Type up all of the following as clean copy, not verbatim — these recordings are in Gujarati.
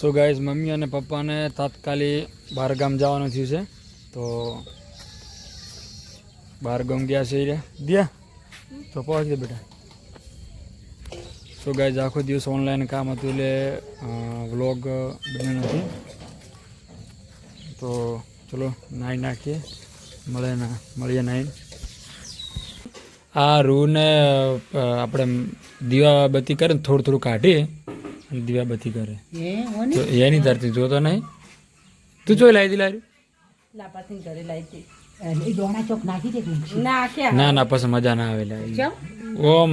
સો ગાઈઝ મમ્મી અને પપ્પાને તાત્કાલિક બહારગામ જવાનું થયું છે તો બહારગામ ગયા છે દિયા તો પહોંચી દે બેટા. સો ગાઈઝ આખો દિવસ ઓનલાઈન કામ હતું એટલે વ્લોગ બન્યો નથી તો ચલો નાહી નાખીએ મળીએ નાહીને. આ રૂને આપણે દીવાબત્તી કરે ને થોડું થોડું કાઢી અને દીવાબત્તી કરે તો એની ધરતી જોતો નહીં. તું જોઈ લાવી દી ના ના પછી મજા ના આવે લાવી ઓમ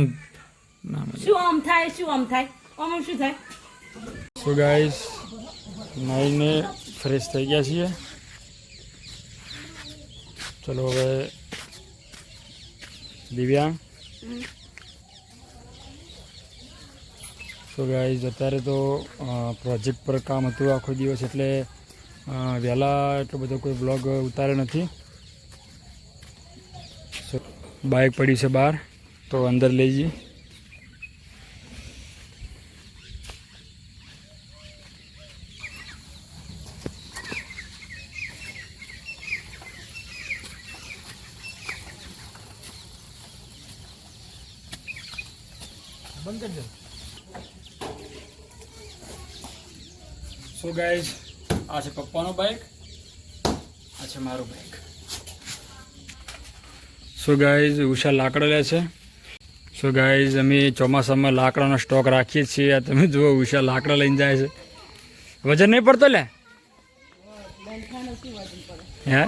સો ગાઈસ નાઈને ફ્રેશ થઈ ગયા છીએ. ચલો હવે દિવ્યાંગ સો ગાઈઝ અત્યારે તો પ્રોજેક્ટ પર કામ હતું આખો દિવસ એટલે વહેલા એટલો બધો કોઈ બ્લોગ ઉતાર્યો નથી. બાઇક પડી છે બહાર તો અંદર લઈ જઈએ. સો ગાઈઝ આ છે પપ્પાનો બાઇક, આ છે મારો બાઇક. સો ગાઈઝ ઉષા લાકડો લે છે. સો ગાઈઝ અમે ચોમાસામાં લાકડાનો સ્ટોક રાખીએ છીએ. આ તમે જુઓ ઉષા લાકડા લઈને જાય છે. વજન નહીં પડતો લે હે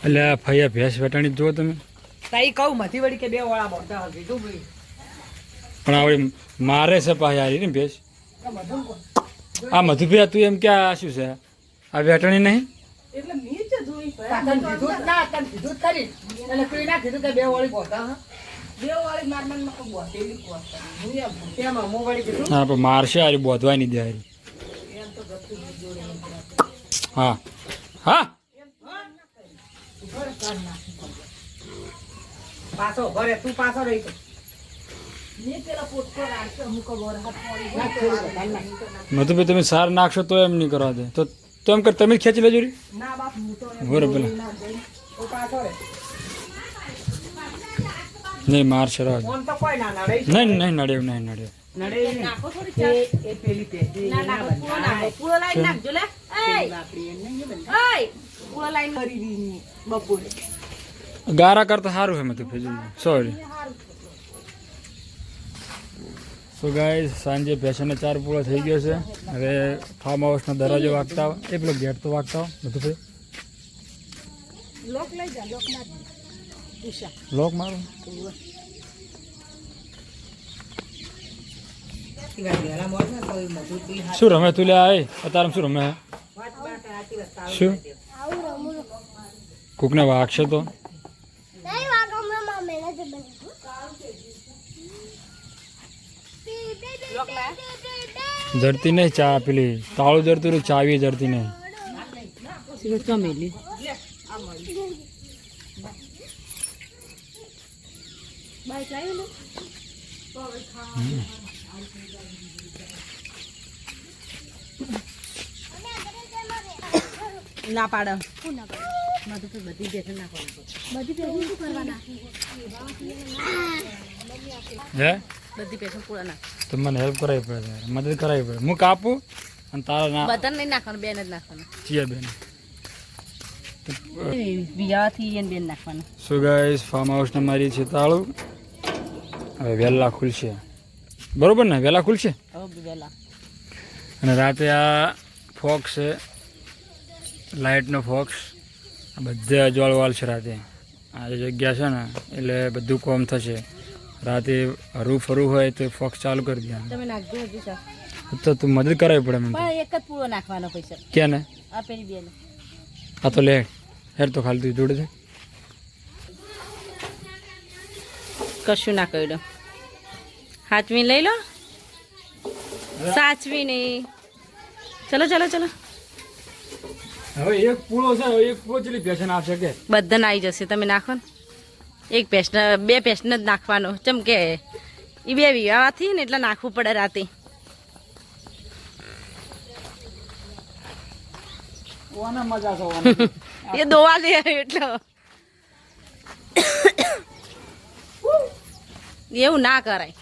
એટલે આ ફૈયા ભેંસ વેટાણી જુઓ તમે. પણ આવડી મારે છે પાછી હારી ને ભેંસ. આ મધુભાઈ તું એમ કે આ શું છે આ વેટણી નહીં હા પણ મારશે હારી બોધવાય નહીં દે હારી. હા હા મધુભાઈ તમે સાર નાખશો તો એમ નહીં કરવા દે તો એમ કર તમે જ ખેંચી લેજો બરોબર પેલા નહીં મારશે રાહ નહીં નહીં નડે નહીં નડે. ગારા કરતા સારું છે મધુભાઈ સોરી. સો ગાઈઝ સાંજે ભેંસોને 4 પૂળો થઈ ગયો છે. હવે ફાર્મ હાઉસનો દરવાજો વાગતા એ પેલો ગેટ તો વાગતા બધું લોક મારો શું રમે તું લે આય અત્યારે શું રમે શું કોકને વાગશે તો જડતી નહીં ચા પેલી તાળું જડતું રહ્યું ચાવી જડતી નહીં. ના પાડે હે બધી પેશન પૂરા નાખ તો મને હેલ્પ કરાવી પડે મદદ કરાવી પડે. હું કાપું અને તારા ના બધા નહીં નાખવાનું બેન જ નાખવાનું ચિયા બેન બીજાથી એને બેન નાખવાનું. સો ગાઈસ ફાર્મ હાઉસને મારી છે તાળું. હવે વહેલા ખુલશે બરોબર ને વહેલા ખુલશે વહેલા. અને રાતે આ ફોક્સ છે લાઇટનો ફોક્સ આ બધે અજવાળવાલ છે રાતે. આ જે જગ્યા છે ને એટલે બધું કોમ થશે. રાતે હરું ફરવું હોય તો ફોક્સ ચાલુ કરી દે. તમે નાખજો હજુ તો તું મદદ કરાવી પડે મને પણ એક જ પૂરો નાખવાનો પૈસા કે ને આ પેલી બેન આ તો લે હેર તો ખાલી તું જોડે છે કશું ના કર્યું. હાચવી લઈ લો સાચવી નહીં. ચલો ચલો ચલો હવે એક પૂળો છે એક પૂળો ચેલી પેશન આપશે કે બધાને આવી જશે. તમે નાખો ને એક પેસ્ટ બે પેસ્ટને જ નાખવાનો ચમ કે એ 2 વીઘાથી ને એટલે નાખવું પડે રાતે. ઓને મજા છે એ દોવા દે એટલે એવું ના કરાય.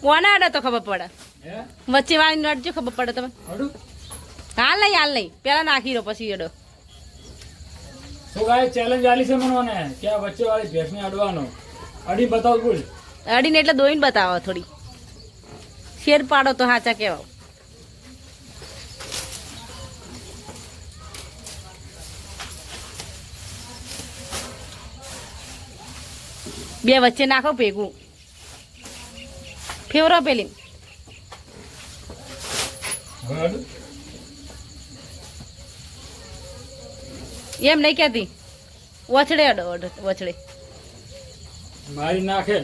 કોને અડે તો ખબર પડે. વચ્ચે વાળી નડજો ખબર પડે તમે. હાલ નહીં પેલા નાખી દો પછી અડો. તો ગાય ચેલેન્જ આલી છે મનોને કે આ વચ્ચે વાળી ભેંસને અડવાનો અડી બતાવ બોલ. અડીને એટલે દોઈને બતાવો થોડી. શેર પાડો તો હાચા કહેવાય. બે વચ્ચે નાખો ભેગું. ફેવરો પેલી એમ નહીં કહેતી. વછડે અડો વછડે મારી નાખે.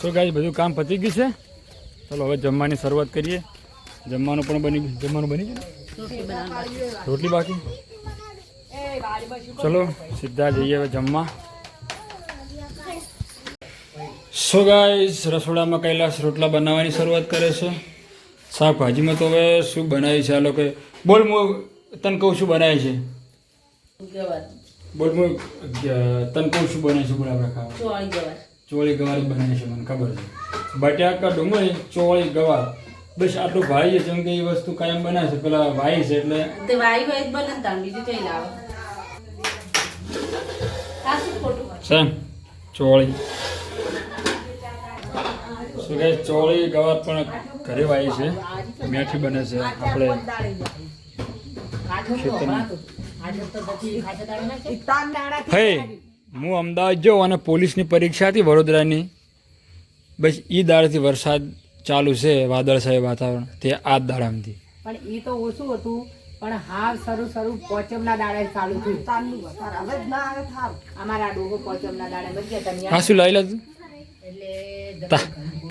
તો ગાય બધું કામ પતી ગયું છે. ચાલો હવે જમવાની શરૂઆત કરીએ. જમવાનું પણ બની ગયું. રોટલી બાકી. ચલો સીધા જઈએ હવે જમવા. સો ગાઈસ રસોડામાં કૈલાસ રોટલા બનાવવાની શરૂઆત કરે છે. શાકભાજીમાં તો હવે શું બનાવી છે આ લોકો. બોલ હું તને કહું શું બનાવે છે. બોલ હું તને કહું શું બનાવે છે. બોલ આપણે ખાવા ચોળી ગવાર જ બનાવે છે મને ખબર છે. બટાકા ડુંગળી ચોળી ગવાર બસ આટલું ભાઈ છે. જેમ કે એ વસ્તુ કાયમ બનાવે છે. પેલા ભાઈ છે એટલે સેમ ચોળી શું કહે ચોળી ગવાર પણ ઘરે વાવી છે. મેથી બને છે આપણે ભાઈ હું અમદાવાદ જાઉં અને પોલીસની પરીક્ષા હતી વડોદરાની. બસ એ દાડથી વરસાદ ચાલુ છે. વાદળછાયું વાતાવરણ તે આ દાડામાંથી. પણ એ તો ઓછું હતું પણ હાવ શરૂ પોચમના દાડે ચાલુ થયું. હવે જ ના આવે થાવ અમારા ડોહો પોચમના દાડે બસ કે તમે હા શું લઈ લેતું. એટલે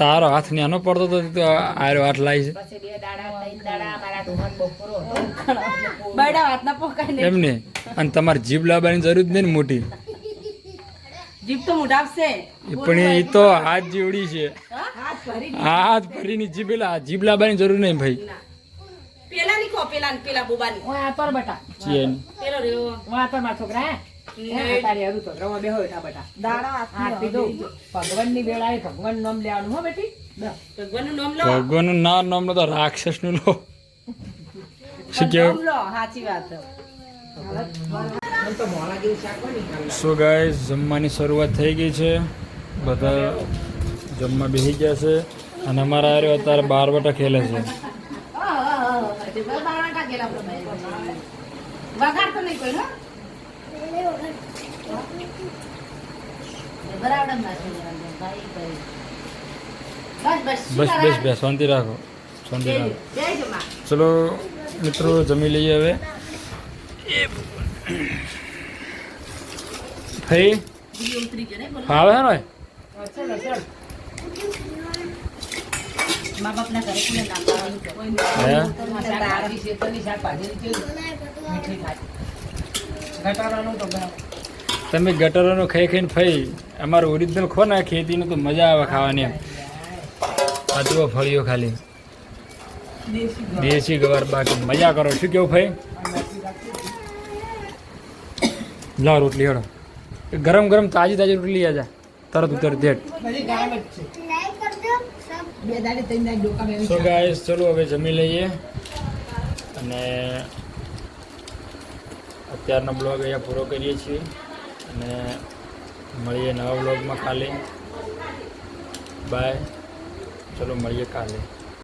તારો હાથ ન્યાનો પડતો તો આરો હાથ લાવી છે. પછી 2 દાડા 3 દાડા અમારા ડોહો બપોરો હતો. બડા વાતના પોકાય એમને અને તમારે જીભ લાવવાની જરૂર જ નહીં ને મોટી. જીપ તો મુઢાવશે. પણ એ તો હાથ જેવડી છે. હાથ ભરીની જીભ એટલે જીભ લાવવાની જરૂર નહીં ભાઈ. પેલા ની કો પેલા બોબાની ઓય આ પર બટા ચેન પેલો રહ્યો ઓય આ પર માં છોકરા હે તારી હરું તો રવા બેહો એટા બટા દાડા હાથ પીધો. ભગવાનની વેળાએ ભગવાન નામ લેવાનું હો બેટી. ભગવાનનું નામ લો. ભગવાનનું નામ લો તો રાક્ષસનું લો. શું કેવું. નામ લો સાચી વાત. તો મોળા જેવું શાક બની ગયું. સો ગાઈસ જમવાની શરૂઆત થઈ ગઈ છે. બધા જમવા બેસી ગયા છે અને અમારા આર્યો અત્યારે 12 બટા ખેલે છે. વગાડ તો નહીં કોઈ. બસ શાંતિ રાખો. ચલો મિત્રો જમી લઈએ હવે. ભાઈ ફાવે હે ને મા બાપના ઘરે કોને નાખવાનું હે તારી શેતરની શાકભાજી મીઠી ખાય ગટારાનું તો બનાવ. તમે ગટરોનું ખાઈને ફઈ અમારું ઓરિજિનલ ખો ને ખેતીનું તો મજા આવે ખાવાની. એમ આ જુઓ ફળીઓ ખાલી દેશી ગવાર બાકી મજા કરો. શું કેવું ભાઈ. લાવ રોટલી હેડો. ગરમ તાજી રોટલી આજા તરત ઉતર દેટ. બધી ગાયબ જ છે. 2 દાડે 3 દાડે ડોકા મેં. સો ગાઈસ ચલો હવે જમી લઈએ અને અત્યારનો બ્લોગ અહીંયા પૂરો કરીએ છીએ અને મળીએ નવા બ્લોગમાં કાલે. બાય. ચલો મળીએ કાલે.